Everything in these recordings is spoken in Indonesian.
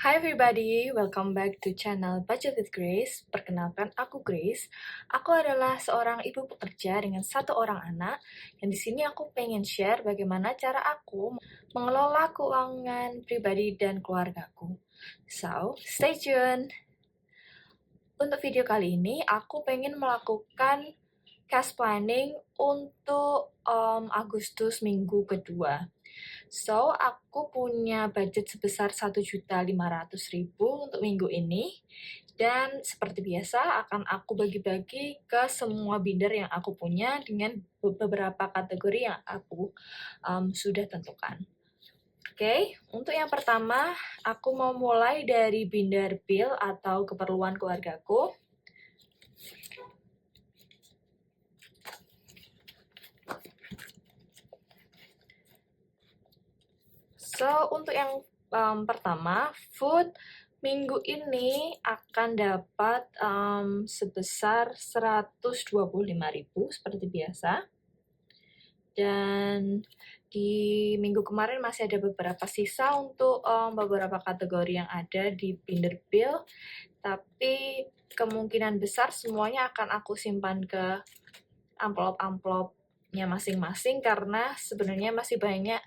Hi everybody, welcome back to channel Budget with Grace. Perkenalkan, aku Grace. Aku adalah seorang ibu pekerja dengan satu orang anak, dan di sini aku pengen share bagaimana cara aku mengelola keuangan pribadi dan keluargaku. So, stay tuned. Untuk video kali ini, aku pengen melakukan cash planning untuk Agustus minggu kedua. So, aku punya budget sebesar 1.500.000 untuk minggu ini. Dan seperti biasa akan aku bagi-bagi ke semua binder yang aku punya dengan beberapa kategori yang aku sudah tentukan. Oke, untuk yang pertama, aku mau mulai dari binder bill atau keperluan keluargaku. So, untuk yang pertama, food minggu ini akan dapat sebesar 125.000 seperti biasa. Dan di minggu kemarin masih ada beberapa sisa untuk beberapa kategori yang ada di binder bill, tapi kemungkinan besar semuanya akan aku simpan ke amplop-amplopnya masing-masing karena sebenarnya masih banyak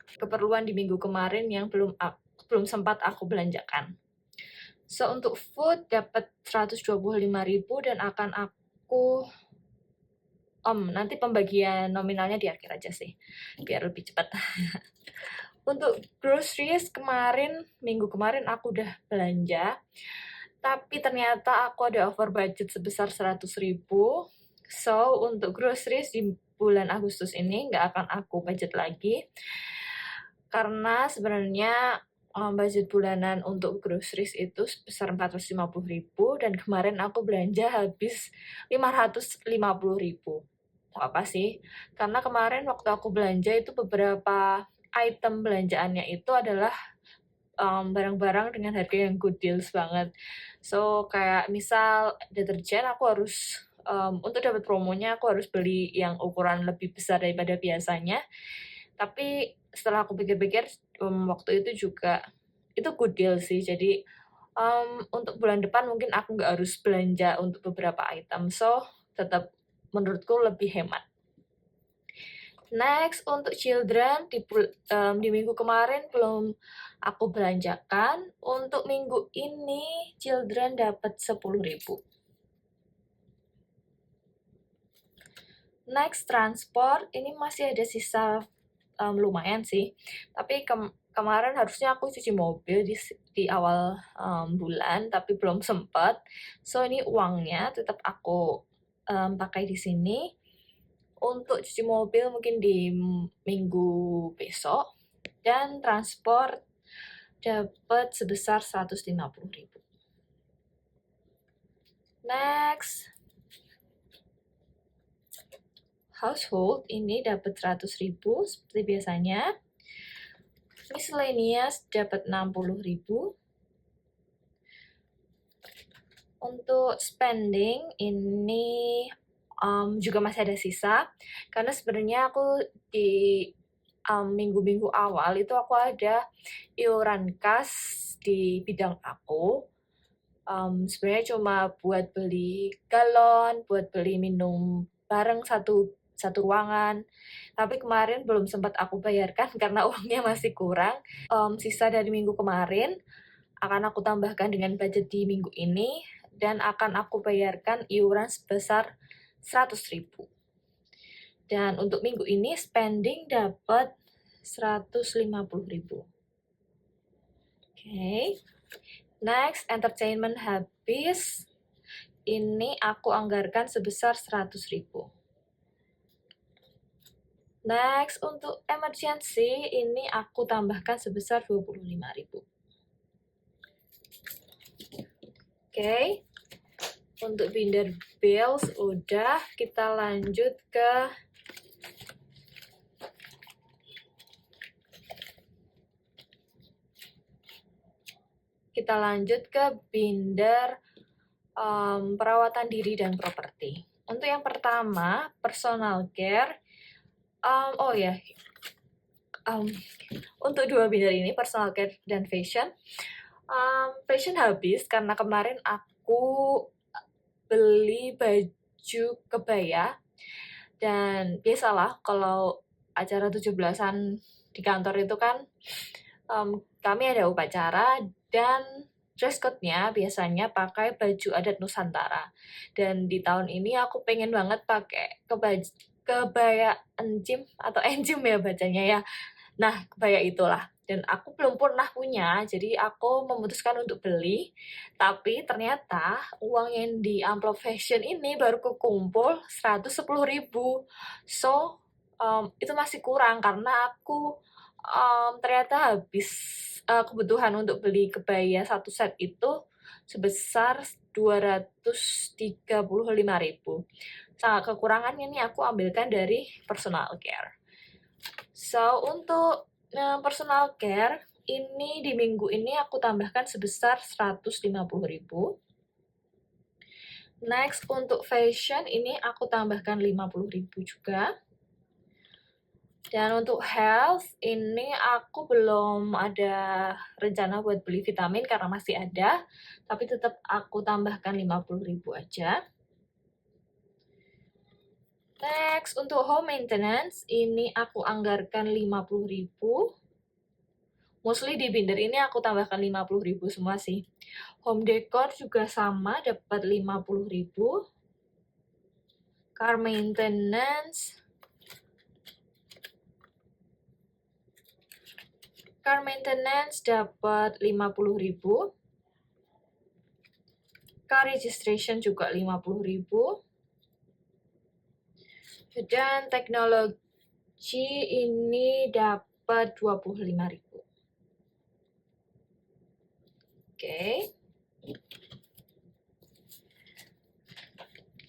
keperluan di minggu kemarin yang belum sempat aku belanjakan. So, untuk food dapat 125.000 dan akan aku nanti pembagian nominalnya di akhir aja sih, biar lebih cepat. Untuk groceries minggu kemarin aku udah belanja, tapi ternyata aku ada over budget sebesar 100.000. So, untuk groceries di bulan Agustus ini nggak akan aku budget lagi, karena sebenarnya budget bulanan untuk groceries itu sebesar 450.000 dan kemarin aku belanja habis 550.000. Apa sih? Karena kemarin waktu aku belanja itu beberapa item belanjaannya itu adalah barang-barang dengan harga yang good deals banget. So, kayak misal deterjen aku harus untuk dapat promonya aku harus beli yang ukuran lebih besar daripada biasanya. Tapi setelah aku pikir-pikir waktu itu juga itu good deal sih. Jadi untuk bulan depan mungkin aku nggak harus belanja untuk beberapa item. So, tetap menurutku lebih hemat. Next, untuk children di minggu kemarin belum aku belanjakan. Untuk minggu ini children dapat 10.000. Next, transport ini masih ada sisa lumayan sih. Tapi kemarin harusnya aku cuci mobil di awal bulan, tapi belum sempat. So, ini uangnya tetap aku pakai di sini. Untuk cuci mobil mungkin di minggu besok. Dan transport dapat sebesar 150.000. Next, household ini dapat 100.000 seperti biasanya. Miscellaneous dapat 60.000. Untuk spending ini juga masih ada sisa, karena sebenarnya aku di minggu-minggu awal itu aku ada iuran kas di bidang aku. Sebenarnya cuma buat beli galon, buat beli minum bareng satu ruangan. Tapi kemarin belum sempat aku bayarkan karena uangnya masih kurang. Sisa dari minggu kemarin akan aku tambahkan dengan budget di minggu ini dan akan aku bayarkan iuran sebesar 100.000. Dan untuk minggu ini spending dapat 150.000. Oke. Next, entertainment habis. Ini aku anggarkan sebesar 100.000. Next, untuk emergency ini aku tambahkan sebesar 25.000. Oke. Untuk binder bills udah, kita lanjut ke binder perawatan diri dan properti. Untuk yang pertama, personal care. Untuk dua binder ini, personal care dan fashion, Fashion habis karena kemarin aku beli baju kebaya, dan biasalah kalau acara 17-an di kantor itu kan kami ada upacara, dan dress code-nya biasanya pakai baju adat Nusantara. Dan di tahun ini aku pengen banget pakai kebaya encim atau encim ya bacanya ya. Nah, kebaya itulah. Dan aku belum pernah punya, jadi aku memutuskan untuk beli. Tapi ternyata uang yang di amplop fashion ini baru kekumpul 110.000. So, itu masih kurang karena aku ternyata habis kebutuhan untuk beli kebaya satu set itu sebesar 235.000. Sangat kekurangannya nih aku ambilkan dari personal care. So, untuk personal care ini di minggu ini aku tambahkan sebesar 150.000. Next, untuk fashion ini aku tambahkan 50.000 juga. Dan untuk health ini aku belum ada rencana buat beli vitamin karena masih ada, tapi tetap aku tambahkan 50.000 aja. Next, untuk home maintenance ini aku anggarkan 50.000. Mostly di binder ini aku tambahkan 50.000 semua sih. Home decor juga sama, dapat 50.000. Car maintenance dapat 50.000. Car registration juga 50.000. Dan teknologi ini dapat 25.000. Oke.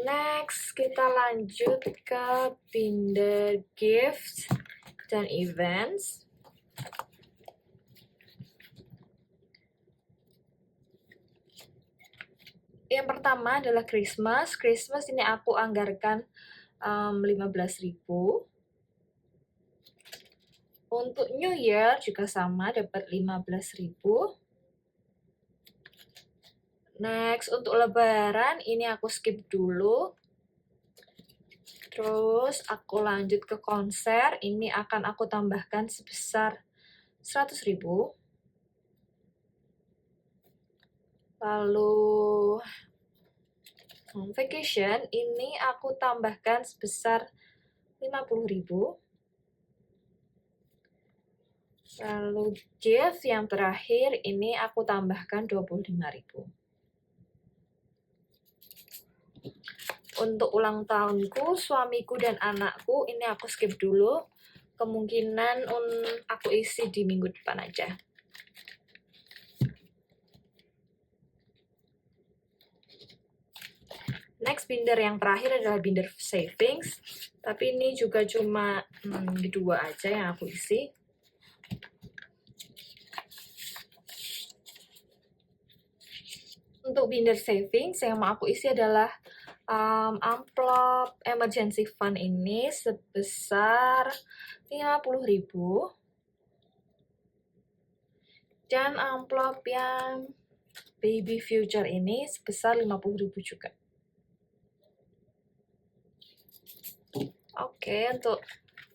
Next, kita lanjut ke binder gifts dan events. Yang pertama adalah Christmas. Christmas ini aku anggarkan 15.000. Untuk New Year juga sama, dapat 15.000. Next, untuk Lebaran ini aku skip dulu. Terus aku lanjut ke konser, ini akan aku tambahkan sebesar 100.000. Lalu vacation ini aku tambahkan sebesar 50.000. Lalu gift yang terakhir ini aku tambahkan 25.000. Untuk ulang tahunku, suamiku dan anakku ini aku skip dulu. Kemungkinan aku isi di minggu depan aja. Next, binder yang terakhir adalah binder savings. Tapi ini juga cuma 2 aja yang aku isi. Untuk binder savings yang mau aku isi adalah amplop emergency fund ini sebesar 50.000. Dan amplop yang baby future ini sebesar 50.000 juga. Oke, untuk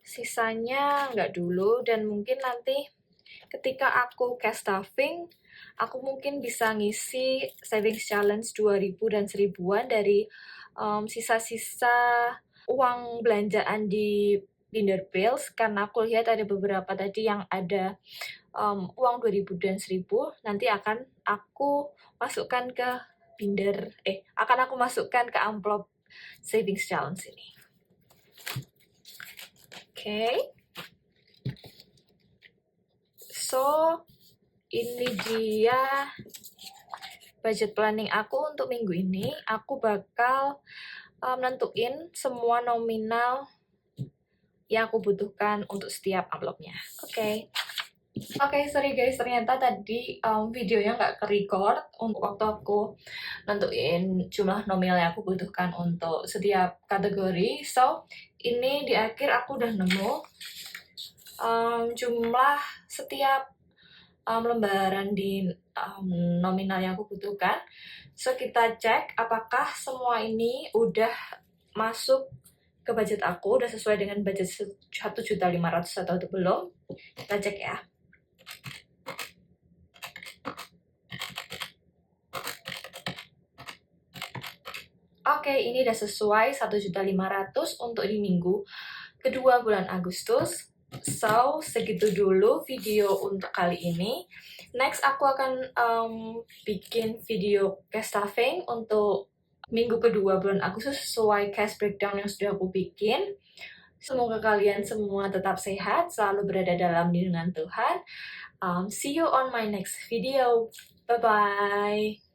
sisanya nggak dulu, dan mungkin nanti ketika aku cash stuffing, aku mungkin bisa ngisi savings challenge 2.000 dan 1.000-an dari sisa-sisa uang belanjaan di binder bills, karena aku lihat ada beberapa tadi yang ada uang 2.000 dan 1.000, nanti akan aku masukkan ke amplop savings challenge ini. Oke. So, ini dia budget planning aku untuk minggu ini. Aku bakal nentuin semua nominal yang aku butuhkan untuk setiap amplopnya. Oke, sorry guys, ternyata tadi videonya nggak ke-record untuk waktu aku nentuin jumlah nominal yang aku butuhkan untuk setiap kategori. So, ini di akhir aku udah nemu jumlah setiap lembaran di nominal yang aku butuhkan. So, kita cek apakah semua ini udah masuk ke budget aku, udah sesuai dengan budget 1.500.000 atau belum. Kita cek ya. Oke, ini udah sesuai 1.500.000 untuk di minggu kedua bulan Agustus. So, segitu dulu video untuk kali ini. Next, aku akan bikin video cash stuffing untuk minggu kedua bulan Agustus sesuai cash breakdown yang sudah aku bikin. Semoga kalian semua tetap sehat, selalu berada dalam lindungan Tuhan. See you on my next video. Bye-bye.